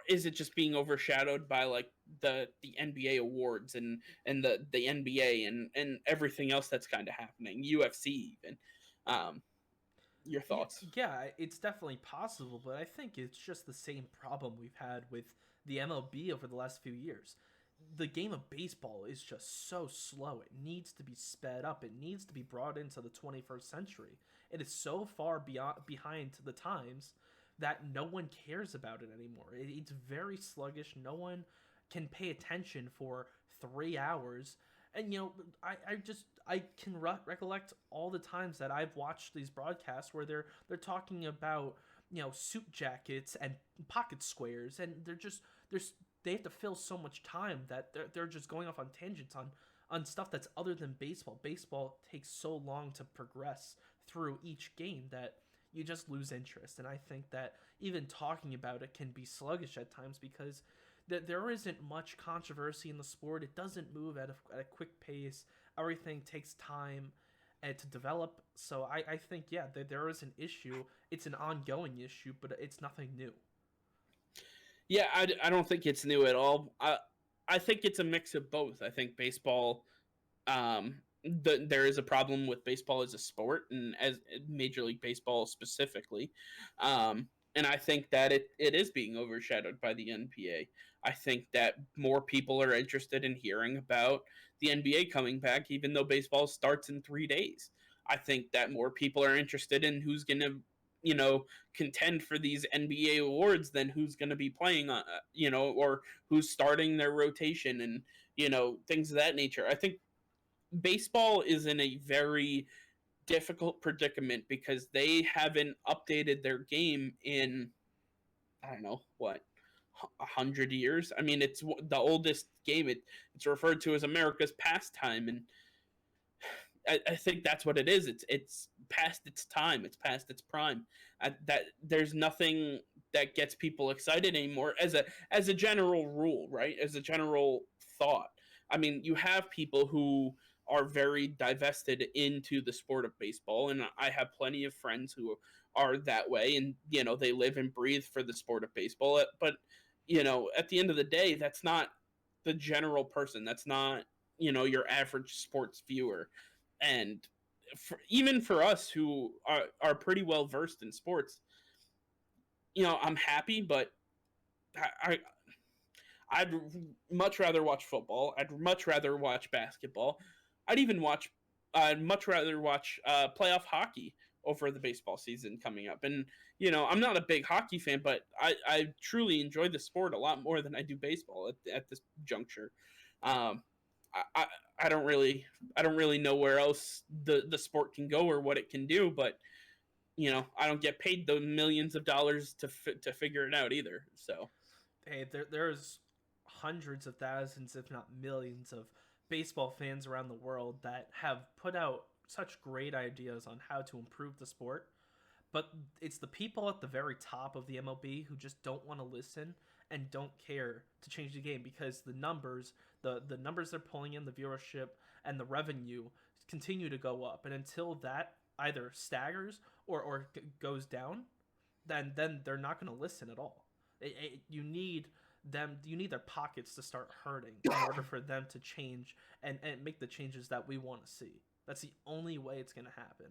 is it just being overshadowed by like the NBA awards and the NBA and everything else that's kind of happening, UFC even? Your thoughts? Yeah, it's definitely possible, but I think it's just the same problem we've had with the MLB over the last few years. the game of baseball is just so slow. It needs to be sped up. It needs to be brought into the 21st century. It is so far behind the times that no one cares about it anymore. It's very sluggish. No one can pay attention for 3 hours. And I can recollect all the times that I've watched these broadcasts where they're talking about suit jackets and pocket squares, and they have to fill so much time that they're just going off on tangents on stuff that's other than baseball. Baseball takes so long to progress through each game that you just lose interest. And I think that even talking about it can be sluggish at times because there isn't much controversy in the sport. It doesn't move at a quick pace. Everything takes time to develop. So I think, yeah, there is an issue. It's an ongoing issue, but it's nothing new. Yeah, I don't think it's new at all. I think it's a mix of both. I think baseball, there is a problem with baseball as a sport and as Major League Baseball specifically. And I think that it is being overshadowed by the NBA. I think that more people are interested in hearing about the NBA coming back, even though baseball starts in 3 days. I think that more people are interested in who's going to, contend for these NBA awards than who's going to be playing, or who's starting their rotation and, things of that nature. I think baseball is in a very difficult predicament because they haven't updated their game in, I don't know what, 100 years. I mean, it's the oldest game. It's referred to as America's pastime, and I think that's what it is. It's past its time. It's past its prime. That there's nothing that gets people excited anymore as a general rule, right? As a general thought. I mean, you have people who are very divested into the sport of baseball, and I have plenty of friends who are that way, and they live and breathe for the sport of baseball. But at the end of the day, that's not the general person. That's not your average sports viewer. And even for us who are pretty well versed in sports, I'm happy, but I I'd much rather watch football. I'd much rather watch basketball. I'd much rather watch playoff hockey over the baseball season coming up. And I'm not a big hockey fan, but I truly enjoy the sport a lot more than I do baseball at this juncture. Um, I, I don't really know where else the sport can go or what it can do, but I don't get paid the millions of dollars to figure it out either. So Hey, there's hundreds of thousands, if not millions, of baseball fans around the world that have put out such great ideas on how to improve the sport. But it's the people at the very top of the MLB who just don't want to listen and don't care to change the game because the numbers they're pulling in, the viewership and the revenue continue to go up. And until that either staggers or goes down, then they're not going to listen at all. You need their pockets to start hurting in order for them to change and make the changes that we want to see. That's the only way it's going to happen.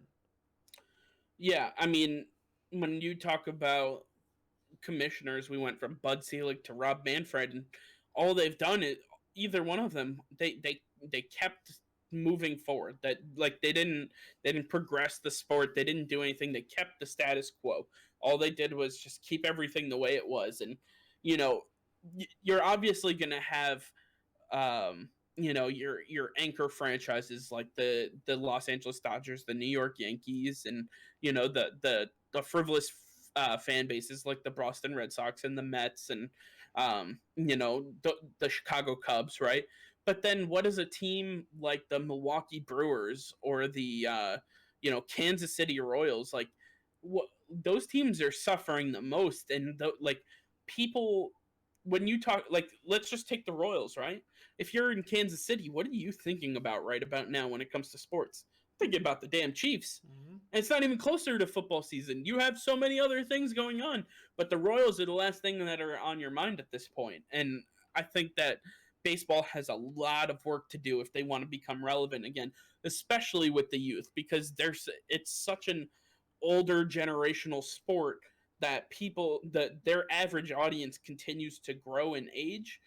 Yeah, I mean, when you talk about commissioners, we went from Bud Selig to Rob Manfred, and all they've done is either one of them they kept moving forward. That like they didn't progress the sport. They didn't do anything. They kept the status quo. All they did was just keep everything the way it was, and you know you're obviously going to have your anchor franchises like the Los Angeles Dodgers, the New York Yankees, and the frivolous fan bases like the Boston Red Sox and the Mets and the Chicago Cubs, right? But then what is a team like the Milwaukee Brewers or the Kansas City Royals, like what those teams are suffering the most, and like people, when you talk, like, let's just take the Royals, right? If you're in Kansas City, what are you thinking about right about now when it comes to sports? Thinking about the damn Chiefs. Mm-hmm. And it's not even closer to football season. You have so many other things going on, but the Royals are the last thing that are on your mind at this point. And I think that baseball has a lot of work to do if they want to become relevant again, especially with the youth, because it's such an older generational sport that their average audience continues to grow in age,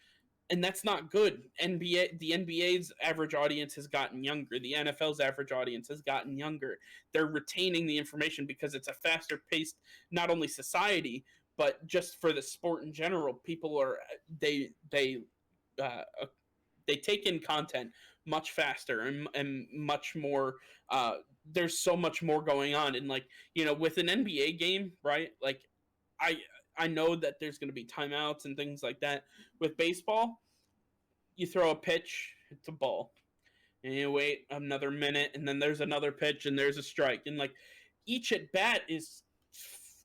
and that's not good. The NBA's average audience has gotten younger. The NFL's average audience has gotten younger. They're retaining the information because it's a faster paced, not only society, but just for the sport in general. People are uh, they take in content much faster and much more. There's so much more going on, and like with an NBA game, right? Like I I know that there's going to be timeouts and things like that. With baseball, you throw a pitch, it's a ball, and you wait another minute, and then there's another pitch, and there's a strike, and like each at bat is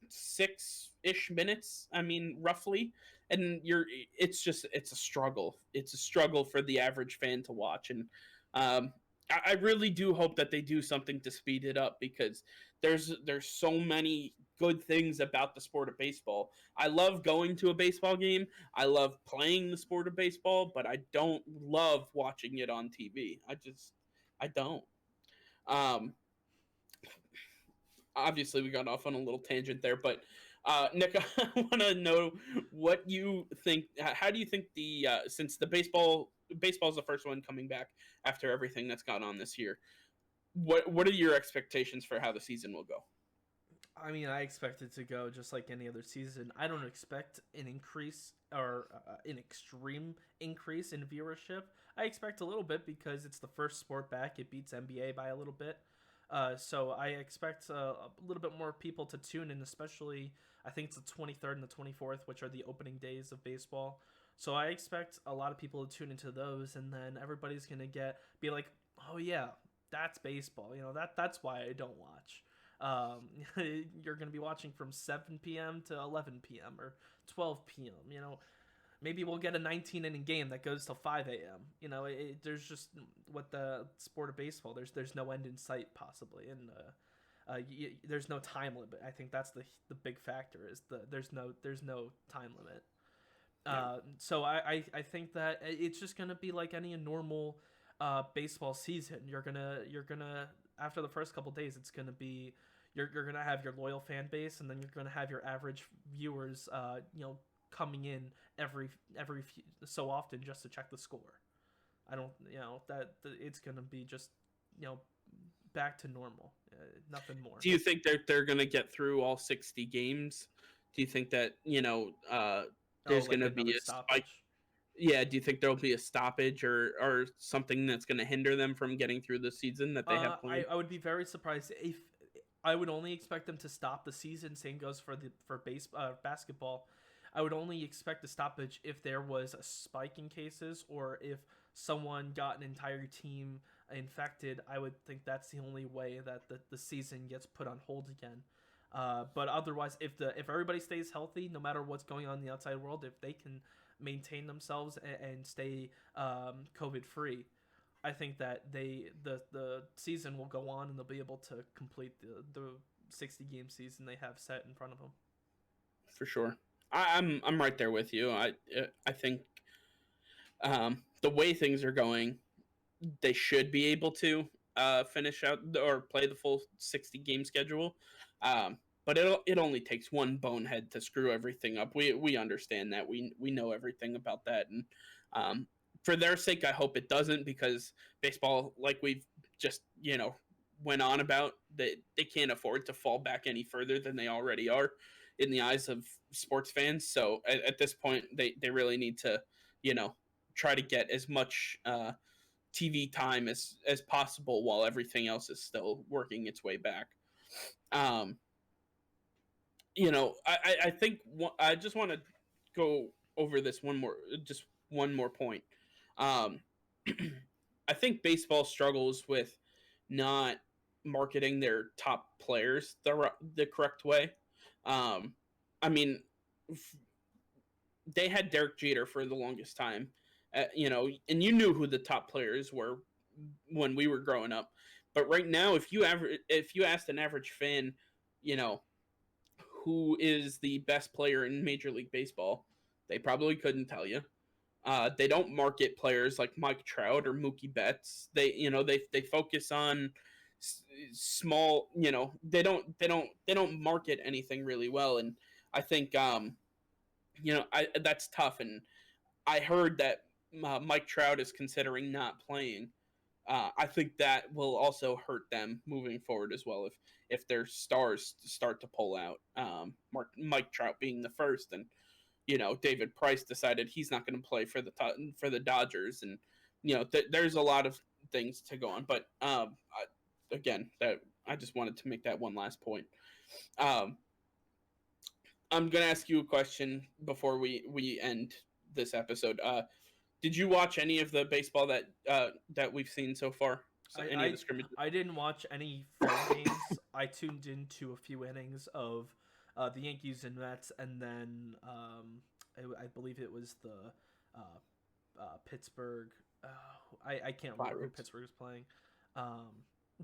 6-ish minutes. I mean, roughly, and it's a struggle. It's a struggle for the average fan to watch, and I really do hope that they do something to speed it up because there's so many good things about the sport of baseball. I love going to a baseball game. I love playing the sport of baseball, but I don't love watching it on TV. I don't. Um, Obviously we got off on a little tangent there, but Nick, I want to know what you think. How do you think since the baseball's the first one coming back after everything that's gone on this year? What are your expectations for how the season will go? I mean, I expect it to go just like any other season. I don't expect an increase or an extreme increase in viewership. I expect a little bit because it's the first sport back. It beats NBA by a little bit. So I expect a little bit more people to tune in, especially I think it's the 23rd and the 24th, which are the opening days of baseball. So I expect a lot of people to tune into those, and then everybody's gonna be like, oh yeah, that's baseball. That's why I don't watch. You're gonna be watching from 7 p.m. to 11 p.m. or 12 p.m. Maybe we'll get a 19 inning game that goes till 5 a.m. There's just what the sport of baseball. There's no end in sight possibly, and there's no time limit. I think that's the big factor is there's no time limit. So I think that it's just gonna be like any normal baseball season. You're gonna after the first couple days, it's gonna be you're gonna have your loyal fan base, and then you're gonna have your average viewers. Coming in every so often just to check the score. I don't, that it's gonna be just back to normal, nothing more. Do you think they're gonna get through all 60 games? Do you think that there's Like gonna be a stoppage? spike? Yeah. Do you think there'll be a stoppage or something that's gonna hinder them from getting through the season that they have planned? I would be very surprised if I would only expect them to stop the season. Same goes for basketball. I would only expect a stoppage if there was a spike in cases or if someone got an entire team infected. I would think that's the only way that the season gets put on hold again. But otherwise, if everybody stays healthy, no matter what's going on in the outside world, if they can maintain themselves and stay COVID free, I think that the season will go on and they'll be able to complete the 60 game season they have set in front of them. For sure. I'm right there with you. I think the way things are going, they should be able to finish out or play the full 60 game schedule. But it only takes one bonehead to screw everything up. We understand that. We know everything about that, and for their sake, I hope it doesn't, because baseball, like we've just went on about, they can't afford to fall back any further than they already are in the eyes of sports fans. So at this point, they really need to try to get as much TV time as possible while everything else is still working its way back. I think I just want to go over this one more point. I think baseball struggles with not marketing their top players the correct way. I mean, they had Derek Jeter for the longest time, and you knew who the top players were when we were growing up. But right now, if you asked an average fan, who is the best player in Major League Baseball, they probably couldn't tell you. They don't market players like Mike Trout or Mookie Betts. They focus on small. They don't market anything really well, and I think that's tough. And I heard that Mike Trout is considering not playing, I think that will also hurt them moving forward as well. If their stars start to pull out, Mike Trout being the first, and David Price decided he's not going to play for the Dodgers, and there's a lot of things to go on. But again, that I just wanted to make that one last point. I'm gonna ask you a question before we end this episode. Did you watch any of the baseball that we've seen so far? So any of the scrimmages? I didn't watch any full games. I tuned into a few innings of the Yankees and Mets, and then I believe it was the Pittsburgh. I can't remember who Pittsburgh is playing.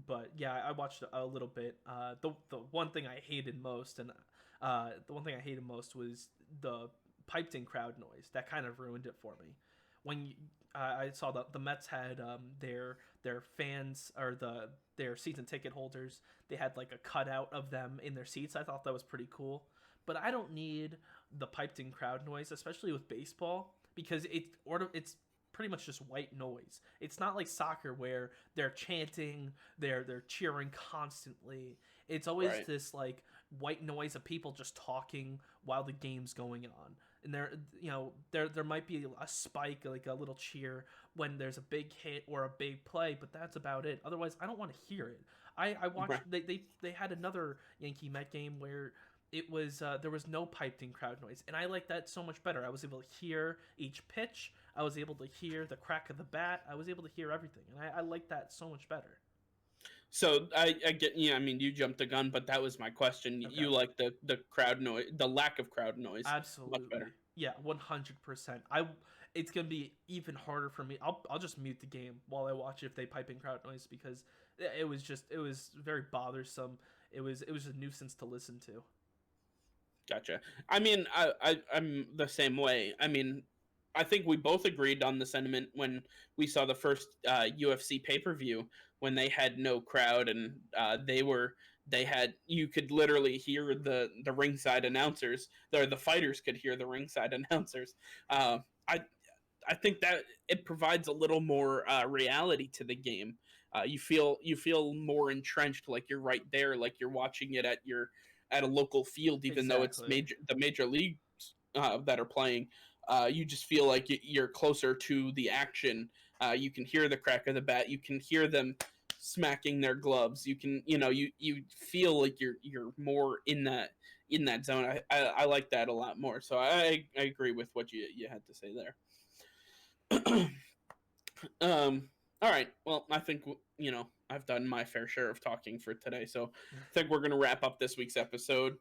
But yeah, I watched a little bit. The one thing I hated most, was the piped in crowd noise. That kind of ruined it for me. When I saw the Mets had their fans, or their season ticket holders, they had like a cutout of them in their seats. I thought that was pretty cool. But I don't need the piped in crowd noise, especially with baseball, because it's pretty much just white noise. It's not like soccer where they're chanting, they're cheering constantly. It's always this like white noise of people just talking while the game's going on. And there might be a spike, like a little cheer when there's a big hit or a big play, but that's about it. Otherwise, I don't want to hear it. I watched they had another Yankee Met game where it was there was no piped in crowd noise, and I like that so much better. I was able to hear each pitch. I was able to hear the crack of the bat. I was able to hear everything, and I like that so much better. So I get, I mean, you jumped the gun, but that was my question. Okay. You like the crowd noise, the lack of crowd noise. Absolutely. Much better. Yeah, 100%. It's gonna be even harder for me. I'll just mute the game while I watch if they pipe in crowd noise, because it was very bothersome. It was a nuisance to listen to. Gotcha. I mean, I'm the same way. I mean, I think we both agreed on the sentiment when we saw the first UFC pay-per-view, when they had no crowd, and you could literally hear the ringside announcers. The fighters could hear the ringside announcers. I think that it provides a little more reality to the game. You feel more entrenched, like you're right there, like you're watching it at a local field, even though it's the major leagues that are playing. You just feel like you're closer to the action. You can hear the crack of the bat. You can hear them smacking their gloves. You can, you feel like you're more in that zone. I like that a lot more. So I agree with what you had to say there. All right. Well, I think, I've done my fair share of talking for today. So I think we're going to wrap up this week's episode.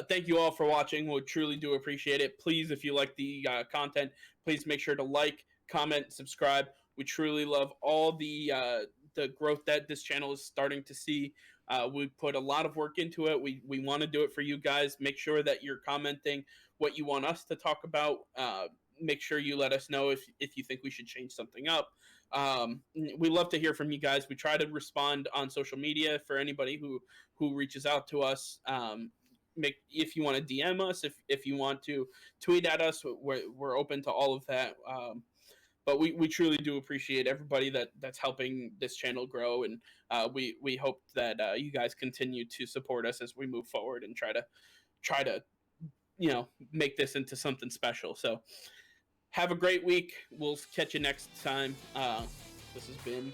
Thank you all for watching. We truly do appreciate it. Please, if you like the content, please make sure to like, comment, subscribe. We truly love all the growth that this channel is starting to see. We put a lot of work into it. We want to do it for you guys. Make sure that you're commenting what you want us to talk about. Make sure you let us know if you think we should change something up. We love to hear from you guys. We try to respond on social media for anybody who reaches out to us. If you want to DM us, if you want to tweet at us, we're open to all of that. But we truly do appreciate everybody that's helping this channel grow, and we hope that you guys continue to support us as we move forward and try to make this into something special. So have a great week. We'll catch you next time. This has been